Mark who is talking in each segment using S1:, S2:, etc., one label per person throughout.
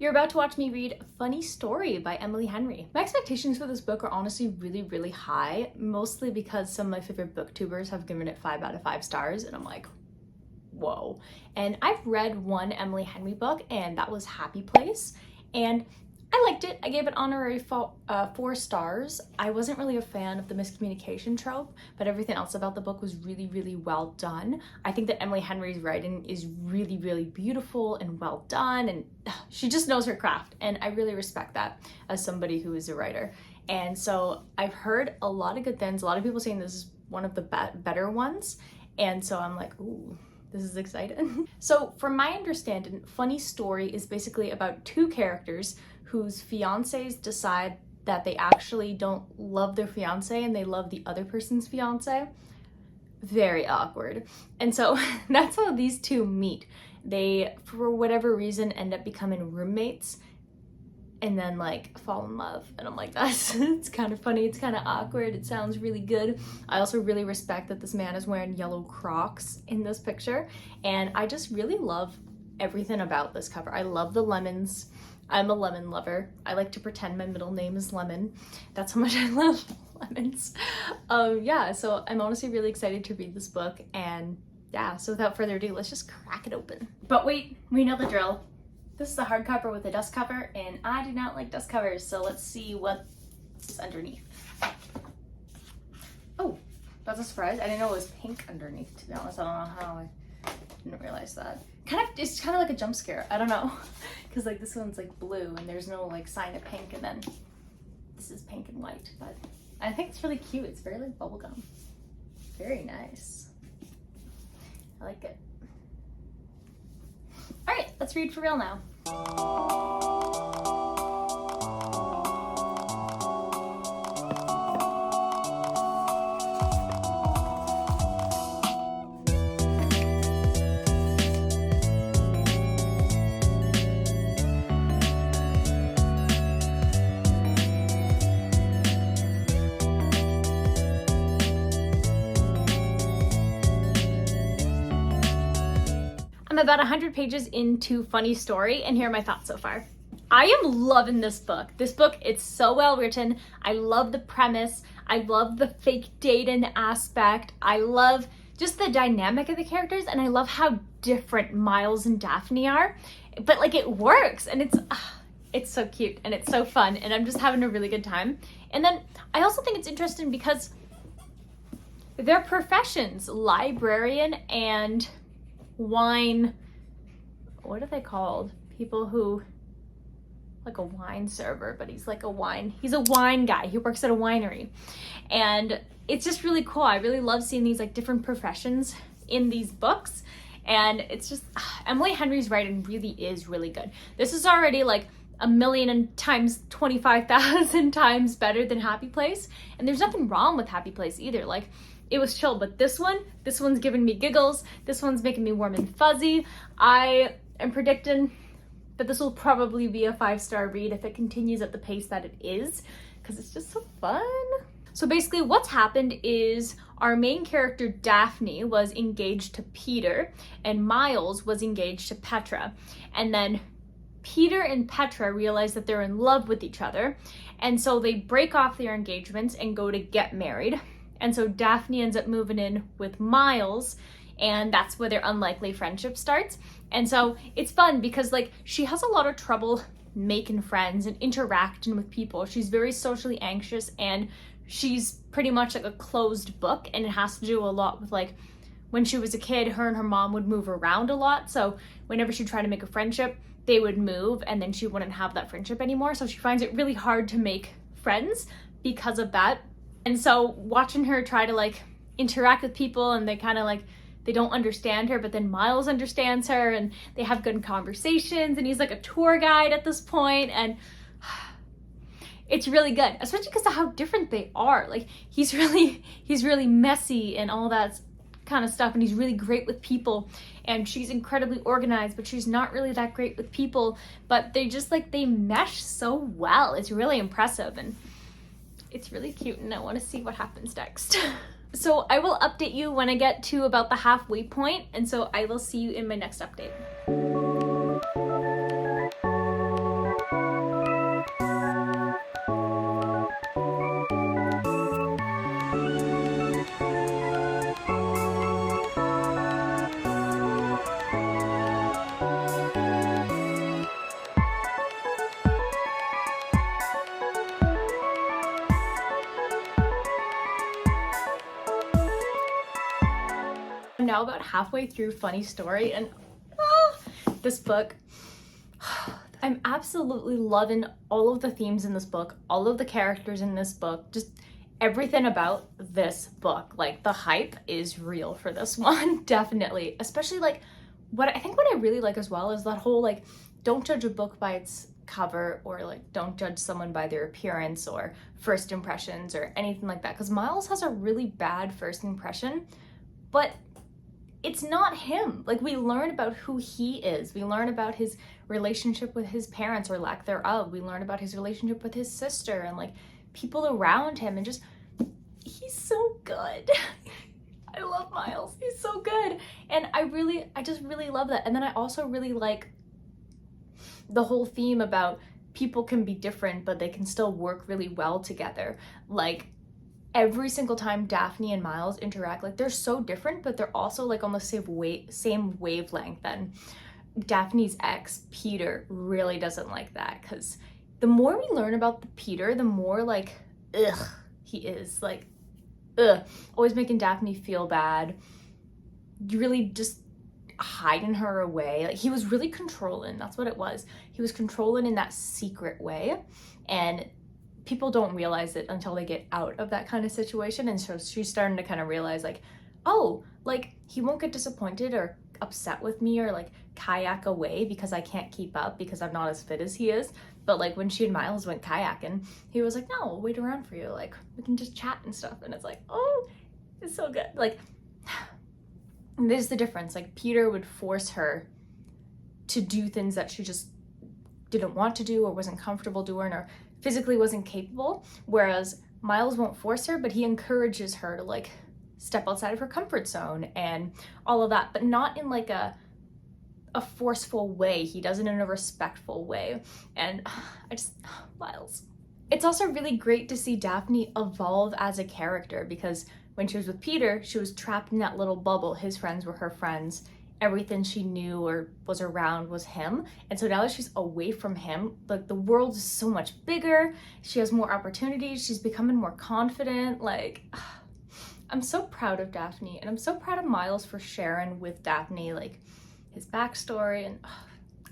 S1: You're about to watch me read Funny Story by Emily Henry. My expectations for this book are honestly really high, mostly because some of my favorite booktubers have given it 5 out of 5 stars, and I'm like, whoa. And I've read one Emily Henry book, and that was Happy Place, and I liked it. I gave it honorary 4 stars. I wasn't really a fan of the miscommunication trope, but everything else about the book was really well done. I think that Emily Henry's writing is really beautiful and well done, and she just knows her craft, and I really respect that as somebody who is a writer. And so I've heard a lot of good things, a lot of people saying this is one of the better ones, and so I'm like, ooh, this is exciting. So from my understanding, Funny Story is basically about 2 characters whose fiancés decide that they actually don't love their fiancé and they love the other person's fiancé. Very awkward. And so that's how these 2 meet. They, for whatever reason, end up becoming roommates and then like fall in love. And I'm like, it's kind of funny, it's kind of awkward, it sounds really good. I also really respect that this man is wearing yellow Crocs in this picture, and I just really love everything about this cover. I love the lemons. I'm a lemon lover. I like to pretend my middle name is Lemon. That's how much I love lemons. Yeah, so I'm honestly really excited to read this book, and yeah, so without further ado, let's just crack it open. But wait, we know the drill. This is a hardcover with a dust cover, and I do not like dust covers, so let's see what's underneath. Oh, that's a surprise. I didn't know it was pink underneath, to be honest. I don't know how I didn't realize that. It's kind of like a jump scare. I don't know, because like this one's like blue and there's no like sign of pink, and then this is pink and white. But I think it's really cute. It's very like bubblegum. Very nice. I like it. All right, let's read for real now. I'm about 100 pages into Funny Story, and here are my thoughts so far. I am loving this book. This book, it's so well written. I love the premise. I love the fake dating aspect. I love just the dynamic of the characters, and I love how different Miles and Daphne are. But like it works, and it's so cute and it's so fun, and I'm just having a really good time. And then I also think it's interesting because their professions, librarian and wine, what are they called? People who, like a wine server, but he's a wine guy. He works at a winery. And it's just really cool. I really love seeing these like different professions in these books. And it's just, Emily Henry's writing really is really good. This is already like 1,000,000 times 25,000 times better than Happy Place. And there's nothing wrong with Happy Place either. Like, it was chill, but this one's giving me giggles. This one's making me warm and fuzzy. I am predicting that this will probably be a 5-star read if it continues at the pace that it is, because it's just so fun. So basically what's happened is our main character Daphne was engaged to Peter, and Miles was engaged to Petra. And then Peter and Petra realize that they're in love with each other, and so they break off their engagements and go to get married. And so Daphne ends up moving in with Miles, and that's where their unlikely friendship starts. And so it's fun because like she has a lot of trouble making friends and interacting with people. She's very socially anxious, and she's pretty much like a closed book, and it has to do a lot with like when she was a kid, her and her mom would move around a lot. So whenever she tried to make a friendship, they would move, and then she wouldn't have that friendship anymore. So she finds it really hard to make friends because of that. And so watching her try to like interact with people, and they kind of like, they don't understand her, but then Miles understands her, and they have good conversations, and he's like a tour guide at this point, and it's really good, especially because of how different they are. Like he's really messy and all that kind of stuff, and he's really great with people, and she's incredibly organized, but she's not really that great with people, but they just like, they mesh so well. It's really impressive, and it's really cute, and I want to see what happens next. So I will update you when I get to about the halfway point, and so I will see you in my next update. now about halfway through Funny Story, and this book, I'm absolutely loving all of the themes in this book, all of the characters in this book, just everything about this book. Like, the hype is real for this one, definitely. Especially like, what I really like as well is that whole like, don't judge a book by its cover, or like, don't judge someone by their appearance or first impressions or anything like that. Because Miles has a really bad first impression, but it's not him. Like, we learn about who he is. We learn about his relationship with his parents, or lack thereof. We learn about his relationship with his sister and like people around him, and just, he's so good. I love Miles. He's so good. And I just really love that. And then I also really like the whole theme about people can be different, but they can still work really well together. Like, every single time Daphne and Miles interact, like, they're so different, but they're also like on the same wavelength. And Daphne's ex, Peter, really doesn't like that, because the more we learn about Peter, the more like, ugh, he is. Like, ugh, always making Daphne feel bad, really just hiding her away. Like, he was really controlling. That's what it was. He was controlling in that secret way, and people don't realize it until they get out of that kind of situation. And so she's starting to kind of realize, like, oh, like, he won't get disappointed or upset with me or like kayak away because I can't keep up because I'm not as fit as he is. But like, when she and Miles went kayaking, he was like, no, I'll wait around for you, like, we can just chat and stuff. And it's like, oh, it's so good. Like, there's the difference. Like, Peter would force her to do things that she just didn't want to do or wasn't comfortable doing or physically wasn't capable, whereas Miles won't force her, but he encourages her to like step outside of her comfort zone and all of that, but not in like a forceful way. He does it in a respectful way. And Miles. It's also really great to see Daphne evolve as a character, because when she was with Peter, she was trapped in that little bubble. His friends were her friends. Everything she knew or was around was him. And so now that she's away from him, like, the world is so much bigger. She has more opportunities. She's becoming more confident. Like, I'm so proud of Daphne, and I'm so proud of Miles for sharing with Daphne like his backstory, and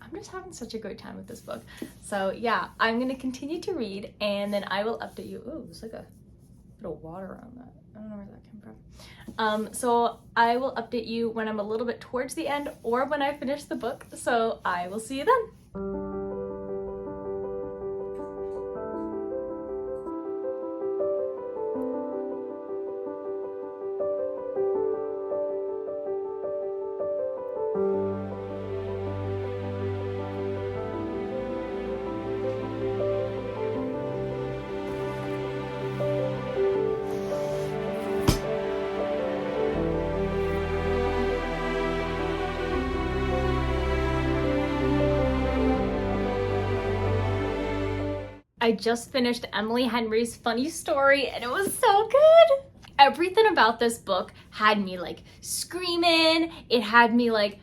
S1: I'm just having such a great time with this book. So yeah, I'm gonna continue to read, and then I will update you. Ooh, there's like a bit of water on that. I don't know where that came from. So I will update you when I'm a little bit towards the end or when I finish the book. So I will see you then. I just finished Emily Henry's Funny Story, and it was so good. Everything about this book had me like screaming. It had me like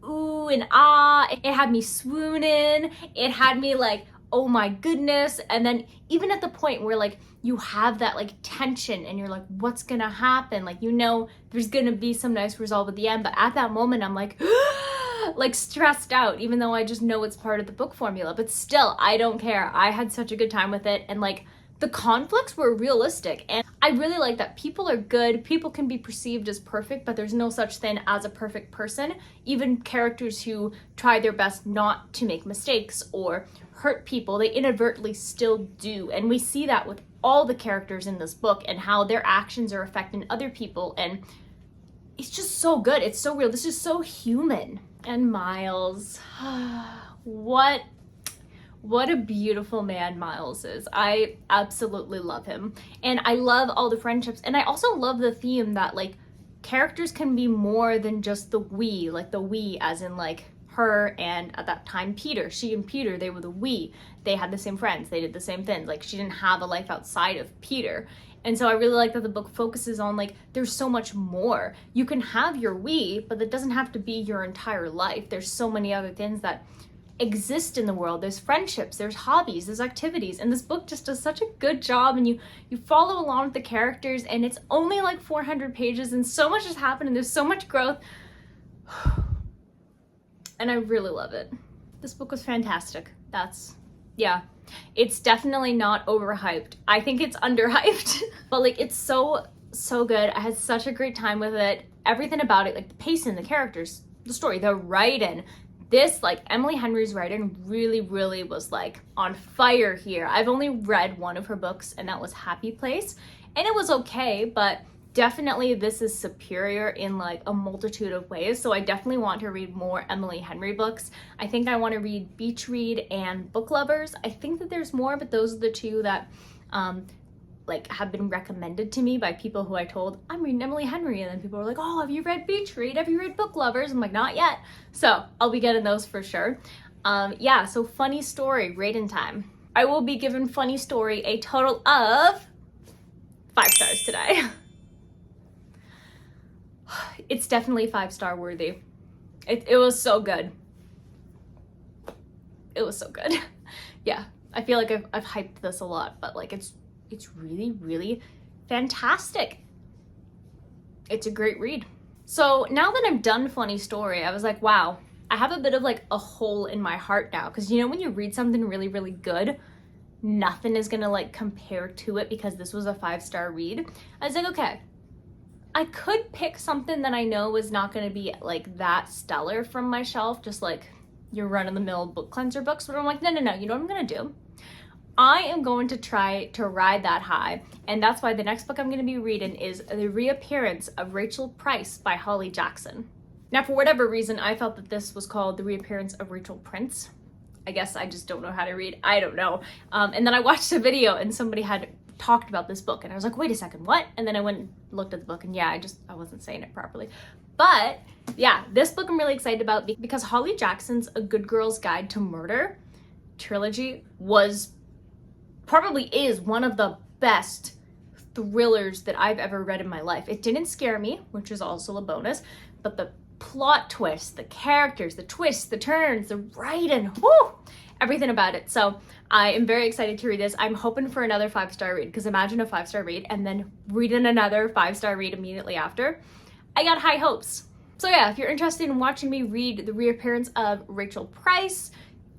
S1: ooh and ah. It had me swooning. It had me like, oh my goodness. And then even at the point where like you have that like tension and you're like, what's gonna happen? Like, you know, there's gonna be some nice resolve at the end, but at that moment I'm like like stressed out, even though I just know it's part of the book formula. But still, I don't care. I had such a good time with it, and like, the conflicts were realistic, and I really like that people are good. People can be perceived as perfect, but there's no such thing as a perfect person. Even characters who try their best not to make mistakes or hurt people, they inadvertently still do. And we see that with all the characters in this book and how their actions are affecting other people, and it's just so good. It's so real. This is so human. And Miles, what a beautiful man Miles is. I absolutely love him, and I love all the friendships, and I also love the theme that like characters can be more than just the we, like the we as in like her and at that time Peter. She and Peter, they were the we. They had the same friends, they did the same things. Like, she didn't have a life outside of Peter. And so I really like that the book focuses on like, there's so much more. You can have your we, but that doesn't have to be your entire life. There's so many other things that exist in the world. There's friendships, there's hobbies, there's activities, and this book just does such a good job, and you follow along with the characters, and it's only like 400 pages, and so much has happened, and there's so much growth, and I really love it. This book was fantastic. Yeah, it's definitely not overhyped. I think it's underhyped, but like it's so good. I had such a great time with it. Everything about it, like the pacing, the characters, the story, the writing. This, like Emily Henry's writing really was like on fire here. I've only read one of her books, and that was Happy Place, and it was okay, but definitely this is superior in like a multitude of ways. So I definitely want to read more Emily Henry books. I think I want to read Beach Read and Book Lovers. I think that there's more, but those are the two that like have been recommended to me by people who I told I'm reading Emily Henry, and then people were like, oh, have you read Beach Read? Have you read Book Lovers? I'm like, not yet. So I'll be getting those for sure. Yeah, so Funny Story, rating time. I will be giving Funny Story a total of 5 stars today. It's definitely 5-star worthy. It was so good. It was so good. Yeah, I feel like I've hyped this a lot, but like it's really fantastic. It's a great read. So now that I'm done Funny Story, I was like, wow, I have a bit of like a hole in my heart now, because you know when you read something really good, nothing is gonna like compare to it, because this was a 5-star read. I was like, okay, I could pick something that I know is not going to be like that stellar from my shelf, just like your run-of-the-mill book cleanser books, but I'm like, no, you know what I'm going to do? I am going to try to ride that high, and that's why the next book I'm going to be reading is The Reappearance of Rachel Price by Holly Jackson. Now, for whatever reason, I felt that this was called The Reappearance of Rachel Prince. I guess I just don't know how to read. I don't know. And then I watched a video, and somebody had talked about this book, and I was like, wait a second, what? And then I went and looked at the book, and yeah, I wasn't saying it properly. But yeah, this book I'm really excited about because Holly Jackson's A Good Girl's Guide to Murder trilogy probably is one of the best thrillers that I've ever read in my life. It didn't scare me, which is also a bonus, but the plot twists, the characters, the twists, the turns, the writing, whoo, everything about it. So I am very excited to read this. I'm hoping for another 5-star read, because imagine a 5-star read and then reading another 5-star read immediately after. I got high hopes. So yeah, if you're interested in watching me read The Reappearance of Rachel Price,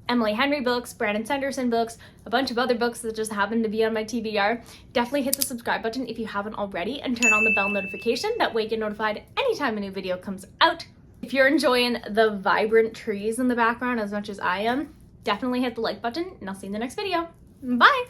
S1: Emily Henry books, Brandon Sanderson books, a bunch of other books that just happen to be on my TBR, definitely hit the subscribe button if you haven't already, and turn on the bell notification. That way you get notified anytime a new video comes out. If you're enjoying the vibrant trees in the background as much as I am, definitely hit the like button, and I'll see you in the next video. Bye!